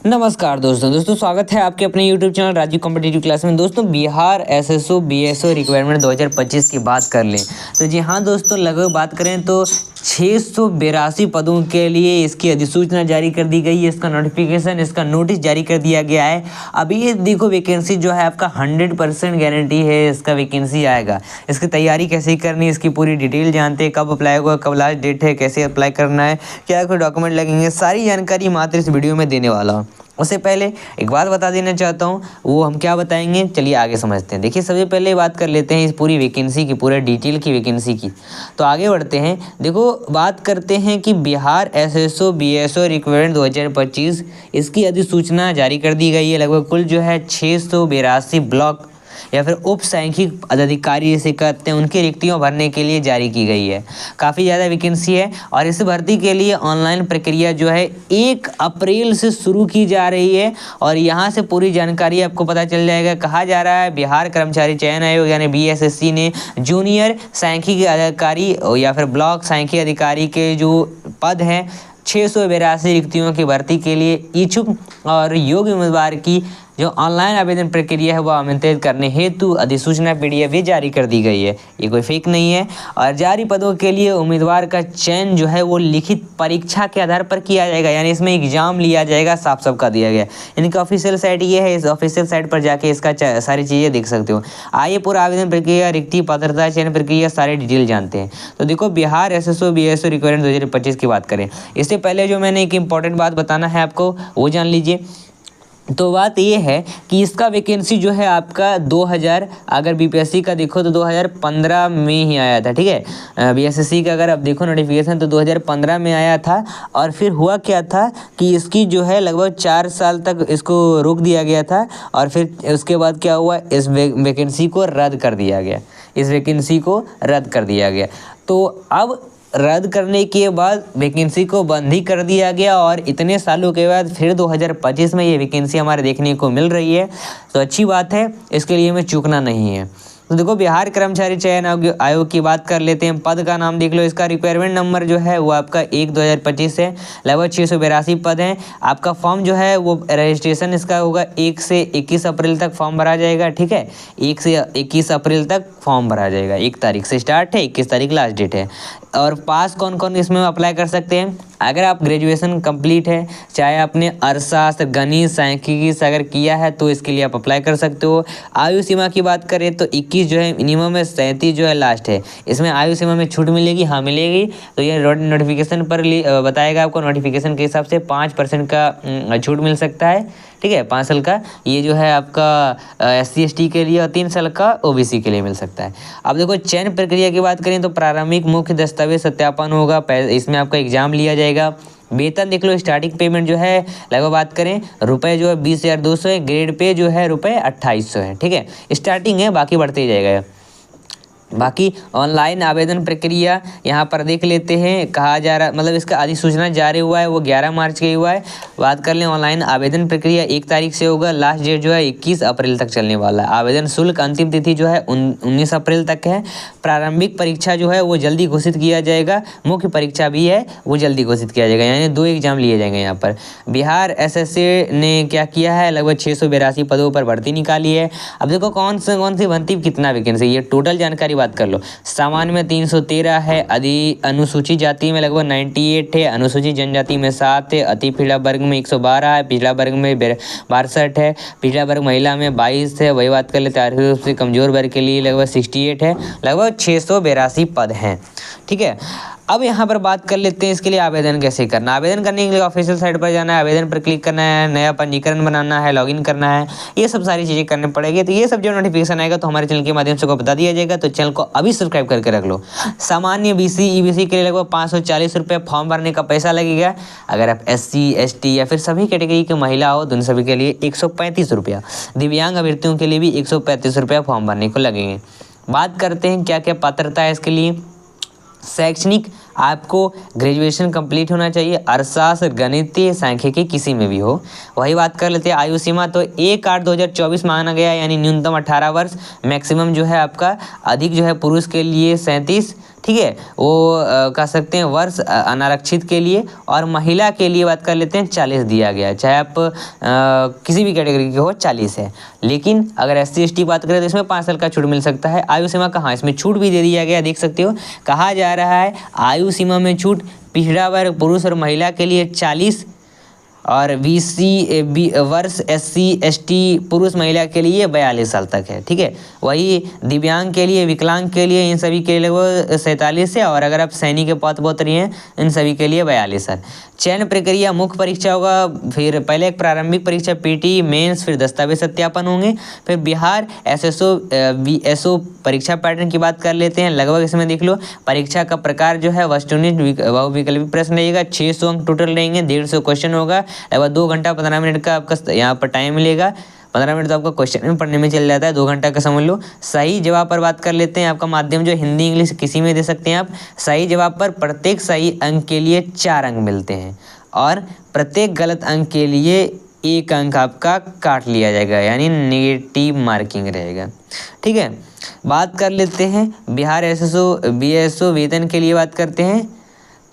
नमस्कार दोस्तों स्वागत है आपके अपने YouTube channel Rajiv competitive class में। दोस्तों बिहार एसएसओ बीएसओ रिक्वायरमेंट 2025 की बात कर लें तो जी हाँ दोस्तों, लगभग बात करें तो 682 पदों के लिए इसकी अधिसूचना जारी कर दी गई है। इसका नोटिफिकेशन, इसका नोटिस जारी कर दिया गया है। अभी ये देखो वैकेंसी जो है आपका 100% गारंटी है इसका वैकेंसी आएगा। इसकी तैयारी कैसे करनी है, इसकी पूरी डिटेल जानते हैं। कब अप्लाई होगा, कब लास्ट डेट है, कैसे अप्लाई करना है, क्या कोई डॉक्यूमेंट लगेंगे, सारी जानकारी मात्र इस वीडियो में देने वाला हूँ। उससे पहले एक बात बता देना चाहता हूँ, वो हम क्या बताएंगे, चलिए आगे समझते हैं। देखिए सबसे पहले बात कर लेते हैं इस पूरी वैकेंसी की, पूरे डिटेल की वैकेंसी की। तो आगे बढ़ते हैं। देखो बात करते हैं कि बिहार एसएसओ बीएसओ रिक्वायरमेंट 2025 इसकी अधिसूचना जारी कर दी गई है। लगभग कुल जो है 682 ब्लॉक या फिर उप सांख्यिक पदाधिकारी जिसे कहते हैं उनकी रिक्तियों भरने के लिए जारी की गई है। काफ़ी ज़्यादा वैकेंसी है और इस भर्ती के लिए ऑनलाइन प्रक्रिया जो है 1 अप्रैल से शुरू की जा रही है और यहाँ से पूरी जानकारी आपको पता चल जाएगा। कहा जा रहा है बिहार कर्मचारी चयन आयोग यानी बीएसएससी ने जूनियर सांख्यिकी अधिकारी या फिर ब्लॉक सांख्यिकी अधिकारी के जो पद हैं 682 रिक्तियों की भर्ती के लिए इच्छुक और योग्य उम्मीदवार की जो ऑनलाइन आवेदन प्रक्रिया है वह आमंत्रित करने हेतु अधिसूचना पीडीएफ भी जारी कर दी गई है। ये कोई फेक नहीं है। और जारी पदों के लिए उम्मीदवार का चयन जो है वो लिखित परीक्षा के आधार पर किया जाएगा, यानी इसमें एग्जाम लिया जाएगा, साफ साफ का दिया गया। इनकी ऑफिशियल साइट ये है, इस ऑफिशियल साइट पर जाके इसका सारी चीज़ें देख सकते हो। आइए पूरा आवेदन प्रक्रिया, रिक्ति, पात्रता, चयन प्रक्रिया सारे डिटेल जानते हैं। तो देखो बिहार एसएसओ बीएसओ रिक्वायरमेंट 2025 की बात करें, इससे पहले जो मैंने एक इंपॉर्टेंट बात बताना है आपको वो जान लीजिए। तो बात ये है कि इसका वैकेंसी जो है आपका 2000, अगर बीपीएससी का देखो तो 2015 में ही आया था। ठीक है, बीएसएससी का अगर आप देखो नोटिफिकेशन तो 2015 में आया था। और फिर हुआ क्या था कि इसकी जो है लगभग 4 साल तक इसको रोक दिया गया था और फिर उसके बाद क्या हुआ, इस वैकेंसी को रद्द कर दिया गया। इस वैकेंसी को रद्द कर दिया गया। तो अब रद्द करने के बाद वैकेंसी को बंद ही कर दिया गया और इतने सालों के बाद फिर 2025 में ये वैकेंसी हमारे देखने को मिल रही है। तो अच्छी बात है, इसके लिए हमें चूकना नहीं है। तो देखो बिहार कर्मचारी चयन आयोग की बात कर लेते हैं। पद का नाम देख लो, इसका रिक्वायरमेंट नंबर जो है वो आपका 1/2025 है। लगभग 682 पद हैं। आपका फॉर्म जो है वो रजिस्ट्रेशन इसका होगा 1 से 21 अप्रैल तक फॉर्म भरा जाएगा। ठीक है, 1 से 21 अप्रैल तक फॉर्म भरा जाएगा। 1 तारीख से स्टार्ट है, 21 तारीख लास्ट डेट है। और पास कौन कौन इसमें अप्लाई कर सकते हैं, अगर आप ग्रेजुएशन कंप्लीट है, चाहे आपने अर्थशास्त्र, गणित, सांख्यिकी से अगर किया है तो इसके लिए आप अप्लाई कर सकते हो। आयु सीमा की बात करें तो 21 जो है मिनिमम है, 37 जो है लास्ट है। इसमें आयु सीमा में छूट मिलेगी, हाँ मिलेगी। तो ये नोटिफिकेशन पर बताएगा आपको, नोटिफिकेशन के हिसाब से 5% का छूट मिल सकता है। ठीक है, 5 साल का ये जो है आपका SC ST के लिए और 3 साल का OBC के लिए मिल सकता है। अब देखो चयन प्रक्रिया की बात करें तो प्रारंभिक मुख्य दस्तावेज सत्यापन होगा, इसमें आपका एग्जाम लिया जाएगा। वेतन देख लो, स्टार्टिंग पेमेंट जो है लगभग बात करें रुपए जो है 20,200 है। ग्रेड पे जो है रुपए 2800 है। ठीक है, स्टार्टिंग है, बाकी बढ़ते ही जाएगा। बाकी ऑनलाइन आवेदन प्रक्रिया यहाँ पर देख लेते हैं। कहा जा रहा मतलब इसका अधिसूचना जारी हुआ है वो 11 मार्च के हुआ है। बात कर लें ऑनलाइन आवेदन प्रक्रिया 1 तारीख से होगा, लास्ट डेट जो है 21 अप्रैल तक चलने वाला है। आवेदन शुल्क अंतिम तिथि जो है 19 अप्रैल तक है। प्रारंभिक परीक्षा जो है वो जल्दी घोषित किया जाएगा, मुख्य परीक्षा भी है वो जल्दी घोषित किया जाएगा, यानी 2 एग्जाम लिए जाएंगे यहाँ पर। बिहार एसएससी ने क्या किया है, लगभग 682 पदों पर भर्ती निकाली है। अब देखो कौन सी भर्ती, कितना वैकेंसी, ये टोटल जानकारी बात कर लो। सामान्य में 313 है, अनुसूचित जाति में लगभग 98 है, अनुसूचित जनजाति में 7 है, अति पिछड़ा वर्ग में 112 है, पिछड़ा वर्ग में 62 है, पिछड़ा वर्ग महिला में 22 है। वही बात कर लेते हैं आर्थिक रूप से कमजोर वर्ग के लिए लगभग 68 है। लगभग 682 पद हैं। ठीक है, अब यहाँ पर बात कर लेते हैं इसके लिए आवेदन कैसे करना। आवेदन करने के लिए ऑफिशियल साइट पर जाना है, आवेदन पर क्लिक करना है, नया पंजीकरण बनाना है, लॉगिन करना है, ये सब सारी चीज़ें करनी पड़ेगी। तो ये सब जो नोटिफिकेशन आएगा तो हमारे चैनल के माध्यम से को बता दिया जाएगा। तो चैनल को अभी सब्सक्राइब करके रख लो। सामान्य BC EBC के लिए लगभग 540 रुपये फॉर्म भरने का पैसा लगेगा। अगर आप SC ST या फिर सभी कैटेगरी के महिला हो तो उन सभी के लिए 135 रुपया। दिव्यांग अभ्यर्थियों के लिए भी 135 रुपया फॉर्म भरने को लगेंगे। बात करते हैं क्या क्या पात्रता है इसके लिए। शैक्षणिक आपको ग्रेजुएशन कंप्लीट होना चाहिए, अर्थशास्त्र, गणितीय, सांख्यिकी किसी में भी हो। वही बात कर लेते हैं आयु सीमा, तो 1/8/2024 माना गया, यानी न्यूनतम 18 वर्ष, मैक्सिमम जो है आपका अधिक जो है पुरुष के लिए 37, ठीक है, वो कह सकते हैं वर्ष अनारक्षित के लिए, और महिला के लिए बात कर लेते हैं 40 दिया गया है, चाहे आप किसी भी कैटेगरी के हो 40 है। लेकिन अगर SC ST बात करें तो इसमें 5 साल का छूट मिल सकता है। आयु सीमा कहाँ, इसमें छूट भी दे दिया गया, देख सकते हो, कहा जा रहा है आयु सीमा में छूट पिछड़ा वर्ग पुरुष और महिला के लिए 40, और वर्ष SC ST पुरुष महिला के लिए 42 साल तक है, ठीक है। वही दिव्यांग के लिए, विकलांग के लिए, इन सभी के लिए वो 47 है, और अगर आप सैनिक के पदोत्तरी हैं इन सभी के लिए 42 है। चयन प्रक्रिया, मुख्य परीक्षा होगा, फिर पहले एक प्रारंभिक परीक्षा PT मेंस, फिर दस्तावेज सत्यापन होंगे, फिर बिहार SSO VSO परीक्षा पैटर्न की बात कर लेते हैं। लगभग इसमें देख लो, परीक्षा का प्रकार जो है वस्तुनिष्ठ बहुविकल्पी प्रश्न रहेगा, 600 अंक टोटल रहेंगे, 150 क्वेश्चन होगा, लगभग 2 घंटा 15 मिनट का आपका यहाँ पर टाइम मिलेगा। 15 मिनट तो आपका क्वेश्चन में पढ़ने में चल जाता है, 2 घंटा का समझ लो। सही जवाब पर बात कर लेते हैं, आपका माध्यम जो हिंदी इंग्लिश किसी में दे सकते हैं आप। सही जवाब पर प्रत्येक सही अंक के लिए 4 अंक मिलते हैं, और प्रत्येक गलत अंक के लिए 1 अंक आपका काट लिया जाएगा, यानी नेगेटिव मार्किंग रहेगा, ठीक है। बात कर लेते हैं बिहार SSO BSO वेतन के लिए बात करते हैं,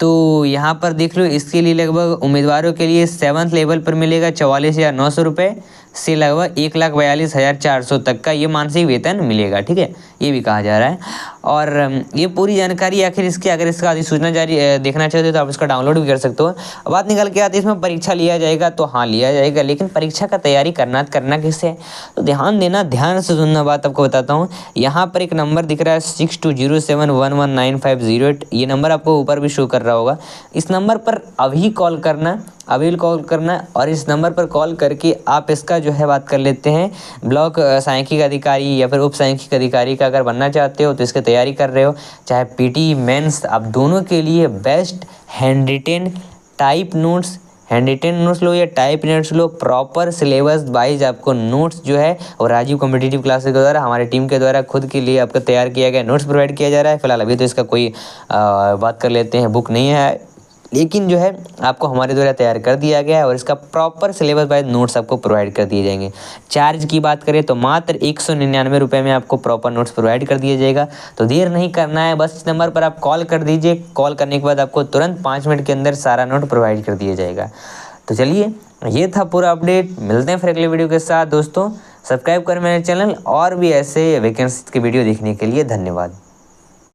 तो यहाँ पर देख लो, इसके लिए लगभग उम्मीदवारों के लिए 7th लेवल पर मिलेगा 44,900 रुपये से लगभग 1,42,400 तक का ये मानसिक वेतन मिलेगा, ठीक है, ये भी कहा जा रहा है। और ये पूरी जानकारी आखिर इसकी, अगर इसका अधिसूचना जारी देखना चाहते हो तो आप इसका डाउनलोड भी कर सकते हो। बात निकल के आती है इसमें परीक्षा लिया जाएगा, तो हाँ लिया जाएगा, लेकिन परीक्षा का तैयारी करना किससे है, तो ध्यान देना, ध्यान से सुनना, बात आपको बताता हूँ। यहाँ पर एक नंबर दिख रहा है 6207119508, ये नंबर आपको ऊपर भी शो कर रहा होगा। इस नंबर पर अभी कॉल करना, और इस नंबर पर कॉल करके आप इसका जो है बात कर लेते हैं ब्लॉक सांख्यिकी अधिकारी या फिर उप सांख्यिकी अधिकारी का अगर बनना चाहते हो, तो इसकी तैयारी कर रहे हो, चाहे PT मेंस, आप दोनों के लिए बेस्ट हैंड रिटेन नोट्स लो या टाइप नोट्स लो, प्रॉपर सिलेबस वाइज आपको नोट्स जो है और राजीव कॉम्पिटिटिव क्लासेस के द्वारा, हमारी टीम के द्वारा खुद के लिए आपका तैयार किया गया नोट्स प्रोवाइड किया जा रहा है। फिलहाल अभी तो इसका कोई बात कर लेते हैं बुक नहीं है, लेकिन जो है आपको हमारे द्वारा तैयार कर दिया गया है, और इसका प्रॉपर सिलेबस वाइज नोट्स आपको प्रोवाइड कर दिए जाएंगे। चार्ज की बात करें तो मात्र 199 रुपये में आपको प्रॉपर नोट्स प्रोवाइड कर दिया जाएगा। तो देर नहीं करना है, बस इस नंबर पर आप कॉल कर दीजिए, कॉल करने के बाद आपको तुरंत 5 मिनट के अंदर सारा नोट प्रोवाइड कर दिया जाएगा। तो चलिए, ये था पूरा अपडेट, मिलते हैं फिर अगले वीडियो के साथ। दोस्तों सब्सक्राइब करें मेरे चैनल, और भी ऐसे वैकेंसी के वीडियो देखने के लिए धन्यवाद।